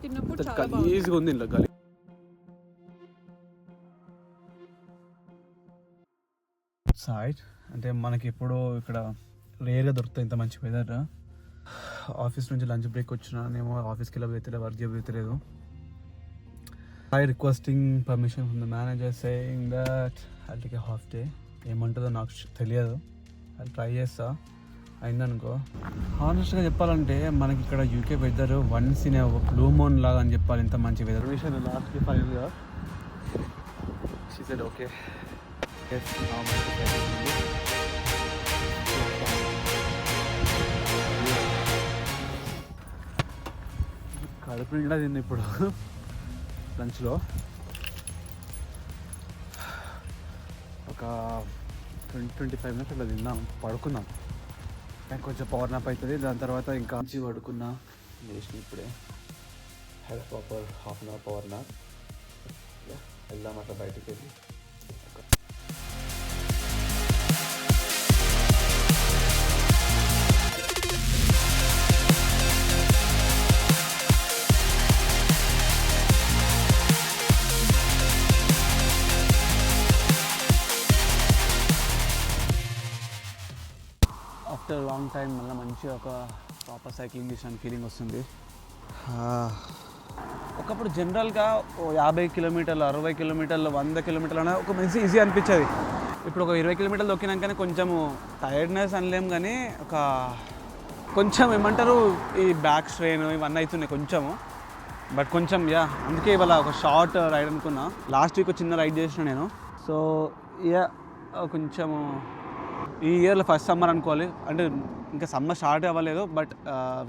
తిన్నప్పుడు చాలా గలీజ్గా ఉంది ఇంట్లో గలీ. సైడ్ అంటే మనకి ఎప్పుడో ఇక్కడ రేర్గా దొరుకుతాయి ఇంత మంచి వెదర్. ఆఫీస్ నుంచి లంచ్ బ్రేక్ వచ్చినానేమో ఆఫీస్కి వెళ్ళబోతలేదు, వర్క్ చేయబోతలేదు. I requesting permission from the manager saying that I take a half day. ఏమంటుందో నాకు తెలియదు, అది ట్రై చేస్తా. అయిందనుకో. హానెస్ట్గా చెప్పాలంటే మనకి ఇక్కడ UK weather once in blue moon లాగా అని చెప్పాలి, ఇంత మంచి వెదర్. లాస్ట్ ఫైనల్గా షీ సెడ్ ఓకే. కడుపు నిండా తింది ఇప్పుడు లంచ్లో. ఒక 20-25 మినిట్స్ అట్లా తిందాం, పడుకుందాం. కొంచెం పవర్ నాప్ అవుతుంది, దాని తర్వాత ఇంకా మంచి పడుకున్నా. లేచిన ఇప్పుడే had proper half an hour power nap. వెళ్దాం అట్లా బయటికి వెళ్ళి. ఆఫ్టర్ లాంగ్ టైం మళ్ళీ మంచిగా ఒక ప్రాపర్ సైక్లింగ్ చేసిన ఫీలింగ్ వస్తుంది. ఒకప్పుడు జనరల్గా 50 కిలోమీటర్లు, 60 కిలోమీటర్లు, 100 కిలోమీటర్లు అనే ఒక మంచి ఈజీ అనిపించేది. ఇప్పుడు ఒక 20 కిలోమీటర్లు దొక్కినాకనే కొంచెము టైర్డ్నెస్ అనలేం, కానీ ఒక కొంచెం ఏమంటారు ఈ బ్యాక్ స్ట్రెయిన్ ఇవన్నీ అవుతున్నాయి కొంచెము. బట్ కొంచెం అందుకే ఇవాళ ఒక షార్ట్ రైడ్ అనుకున్నా. లాస్ట్ వీక్ చిన్న రైడ్ చేసిన నేను. సో కొంచెము ఈ ఇయర్లో ఫస్ట్ సమ్మర్ అనుకోవాలి. అంటే ఇంకా సమ్మర్ స్టార్ట్ అవ్వలేదు, బట్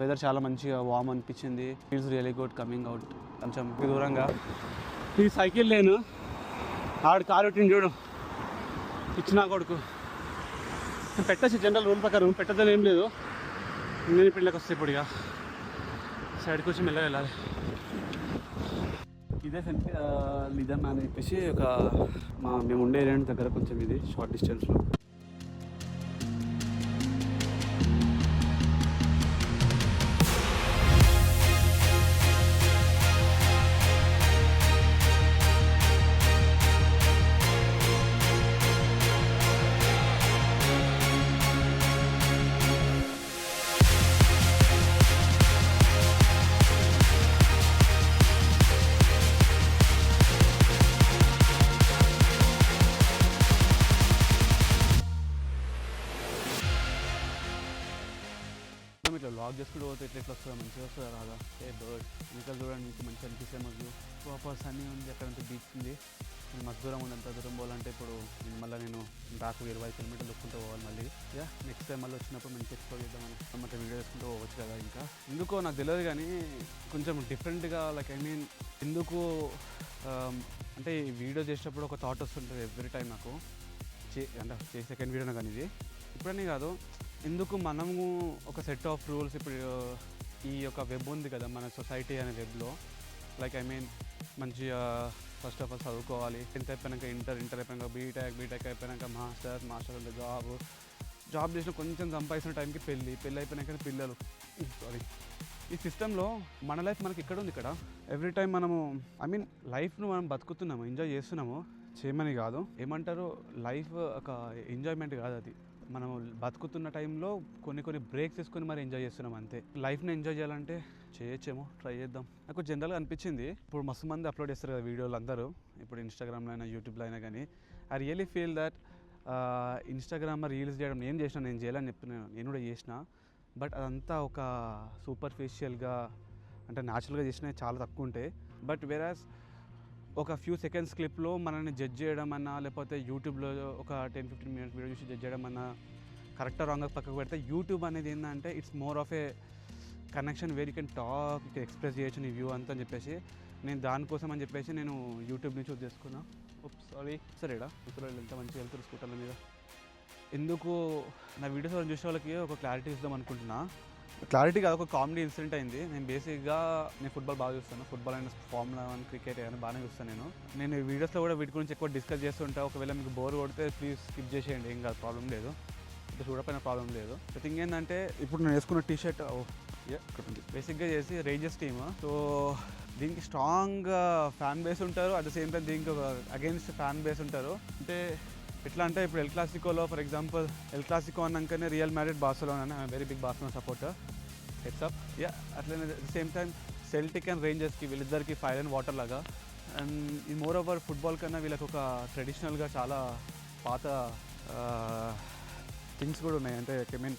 వెదర్ చాలా మంచిగా వార్మ్ అనిపించింది. Feels really good coming out. కొంచెం దూరంగా ఈ సైకిల్ లేను ఆవిడ కారు పెట్టింది చూడు, ఇచ్చిన కొడుకు. పెట్టచ్చు జనరల్ రూల్ ప్రకారం, పెట్టద్దని ఏం లేదు. నేను పిల్లకి వస్తే ఇప్పుడు ఇక సైడ్కి వచ్చి మెల్లగా వెళ్ళాలి. ఇదే లిదమ్ అని చెప్పేసి ఒక మేము ఉండే ఏరియా దగ్గర కొంచెం ఇది షార్ట్ డిస్టెన్స్లో. ఇట్లా లాక్ చేసుకుంటూ పోతే ఇట్లా వస్తుందా, మంచిగా వస్తుందా రాదా? బర్డ్ ఇంకా చూడండి, మీకు మంచిగా అనిపిస్తే మాకు ప్రాపర్ సన్నీ ఉంది. అక్కడంతా బీచ్ ఉంది. నేను మస్తు దూరం ఉంది, అంత దూరం పోవాలంటే ఇప్పుడు మళ్ళీ నేను బ్యాక్ 20 కిలోమీటర్లు వస్తుంటూ పోవాలి మళ్ళీ. నెక్స్ట్ టైం మళ్ళీ వచ్చినప్పుడు మంచి ఎక్స్ప్లోర్ చేద్దామని అట్లా వీడియో వేసుకుంటూ పోవచ్చు కదా. ఇంకా ఎందుకో నాకు తెలియదు, కానీ కొంచెం డిఫరెంట్గా లైక్ ఎందుకు అంటే ఈ వీడియో చేసేటప్పుడు ఒక థాట్ వస్తుంటుంది ఎవ్రీ టైం నాకు. అంటే సెకండ్ వీడియోనే కానీ ఇది ఇప్పుడనే కాదు, ఎందుకు మనము ఒక సెట్ ఆఫ్ రూల్స్ ఇప్పుడు ఈ యొక్క వెబ్ ఉంది కదా మన సొసైటీ అనే వెబ్లో, లైక్ మంచిగా ఫస్ట్ ఆఫ్ ఆల్ చదువుకోవాలి. 10th అయిపోయాక ఇంటర్ అయిపోయాక బీటెక్ అయిపోయాక మాస్టర్ అంటే జాబ్ చేసిన కొంచెం సంపాదించిన టైంకి పెళ్ళి అయిపోయినాక పిల్లలు. ఈ సిస్టంలో మన లైఫ్ మనకి ఇక్కడ ఉంది. ఇక్కడ ఎవ్రీ టైం మనము లైఫ్ను మనం బతుకుతున్నాము, ఎంజాయ్ చేస్తున్నాము, చేయమని కాదు. ఏమంటారు, లైఫ్ ఒక ఎంజాయ్మెంట్ కాదు, అది మనం బతుకుతున్న టైంలో కొన్ని బ్రేక్స్ తీసుకొని మరి ఎంజాయ్ చేస్తున్నాం అంతే. లైఫ్ని ఎంజాయ్ చేయాలంటే చేయొచ్చేమో, ట్రై చేద్దాం. నాకు జనరల్గా అనిపించింది, ఇప్పుడు మస్తు మంది అప్లోడ్ చేస్తారు కదా వీడియోలు అందరూ, ఇప్పుడు ఇన్స్టాగ్రామ్లో అయినా యూట్యూబ్లో అయినా కానీ. ఐ రియలీ ఫీల్ దట్ ఇన్స్టాగ్రామ్లో రీల్స్ చేయడం నేను చేయాలని చెప్తున్నాను, నేను కూడా చేసిన. బట్ అదంతా ఒక సూపర్ఫిషియల్గా అంటే న్యాచురల్గా చేసినవి చాలా తక్కువ ఉంటాయి. బట్ వేరాస్ ఒక ఫ్యూ సెకండ్స్ క్లిప్లో మనల్ని జడ్జ్ చేయడం అన్నా, లేకపోతే యూట్యూబ్లో ఒక 10-15 మినిట్స్ వీడియో చూసి జడ్జ్ చేయడం అన్నా కరెక్టా రాంగ్గా పక్కకు పెడితే, యూట్యూబ్ అనేది ఏంటంటే it's more of A connection where you can talk, you can express చేయొచ్చు నీ వ్యూ అంతా అని చెప్పేసి నేను దానికోసం అని చెప్పేసి నేను యూట్యూబ్ని చూస్ చేసుకున్నా. సరేడా ఇప్పుడు ఎంత మంచిగా వెళ్తారు స్కూటర్ల మీద. ఎందుకు నా వీడియోస్ చూసే వాళ్ళకి ఒక క్లారిటీ ఇద్దాం అనుకుంటున్నా. క్లారిటీ కాదు, ఒక కామెడీ ఇన్సిడెంట్ అయింది. నేను బేసిక్గా ఫుట్బాల్ బాగా చూస్తాను. ఫుట్బాల్ అయినా ఫార్ములా 1 క్రికెట్ అయినా బాగానే చూస్తాను. నేను ఈ వీడియోస్లో కూడా వీటి గురించి ఎక్కువ డిస్కస్ చేస్తుంటా. ఒకవేళ మీకు బోర్ కొడితే ప్లీజ్ స్కిప్ చేసేయండి, ఏం కాదు, ప్రాబ్లం లేదు. చూడకపోయినా ప్రాబ్లం లేదు. థింగ్ ఏంటంటే ఇప్పుడు నేను వేసుకున్న టీషర్ట్ ఇక్కడ ఉంది. బేసిక్గా చేసి రేంజర్స్ టీమ్. సో దీనికి స్ట్రాంగ్ ఫ్యాన్ బేస్ ఉంటారు, అట్ ద సేమ్ టైం దీనికి ఒక అగెన్స్ట్ ఫ్యాన్ బేస్ ఉంటారు. అంటే ఎట్లా అంటే ఇప్పుడు ఎల్ క్లాసికోలో ఫర్ ఎగ్జాంపుల్ ఎల్ క్లాసికో అన్నాకనే రియల్ మ్యాడ్రిడ్ బార్సిలోనా అని very big Barcelona supporter heads up. అట్లనే at the same time Celtic and రేంజర్స్కి వీళ్ళిద్దరికి ఫైర్ అండ్ వాటర్ లాగా. అండ్ ఈ మోర్ ఓవర్ ఫుట్బాల్ కన్నా వీళ్ళకి ఒక ట్రెడిషనల్గా చాలా పాత థింగ్స్ కూడా ఉన్నాయి. అంటే ఐ మీన్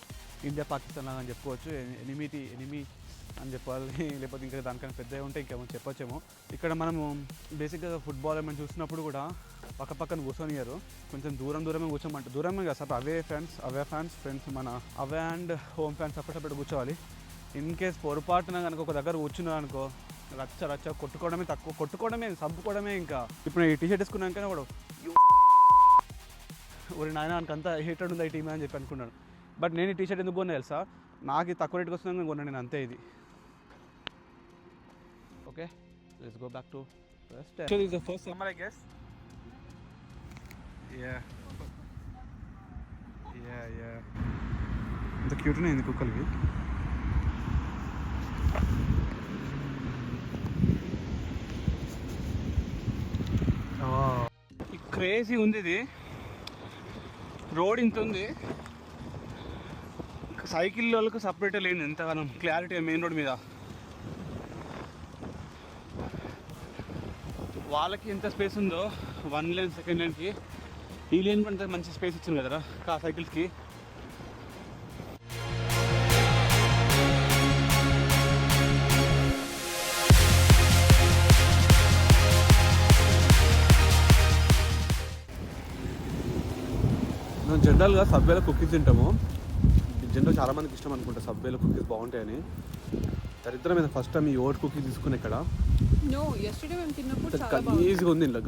ఇండియా పాకిస్తాన్ లాగా అని చెప్పుకోవచ్చు, ఎనిమి అని చెప్పాలి, లేకపోతే ఇంకా దానికన్నా పెద్దగా ఉంటే ఇంకేమో చెప్పొచ్చేమో. ఇక్కడ మనము బేసిక్గా ఫుట్బాల్ ఏమైనా చూసినప్పుడు కూడా పక్కన కూర్చొనియారు, కొంచెం దూరమే కూర్చోమంటారు. దూరమే కదా సార్, అవే ఫ్యాన్స్ మన away and home fans separate కూర్చోవాలి. ఇన్ కేస్ పొరపాటున కనుక ఒక దగ్గర కూర్చున్నారు అనుకో, రచ్చ కొట్టుకోవడమే చంపుకోవడమే. ఇంకా ఇప్పుడు ఈ టీషర్ట్ వేసుకున్నాకనే కూడా ఒరి నాయన అంతా హీటెడ్ ఉంది ఈ టీమే అని చెప్పి అనుకున్నాను. బట్ నేను ఈ టీషర్ట్ ఎందుకు కొన్నా తెలుసా, నాకు తక్కువ రేట్కి వస్తుంది కొన్నాను నేను, అంతే. ఇది okay, let's go back to first. So this is the first summer, I guess. Yeah. ఇంత క్యూట్ ఉన్నాయి కుక్కలకి. క్రేజీ ఉంది ఇది, రోడ్ ఇంత ఉంది, సైకిల్ వాళ్ళకు సపరేట్ లేదు ఎంతగానో క్లారిటీ మెయిన్ రోడ్ మీద. వాళ్ళకి ఎంత స్పేస్ ఉందో 1 లేన్ 2nd లేన్కి, ఈ లేన్ కూడా మంచి స్పేస్ ఇచ్చింది కదరా సైకిల్స్కి. మేము జనరల్గా సబ్వేలో కుకీస్ తింటాము. జనరల్ చాలామందికి ఇష్టం అనుకుంటా సబ్వేలో కుకీస్ బాగుంటాయని. దరిద్రం మీద ఫస్ట్ టైం ఈ ఓట్ కుకీస్ తీసుకుని ఇక్కడ ఈజీగా ఉంది ఇంట్లో.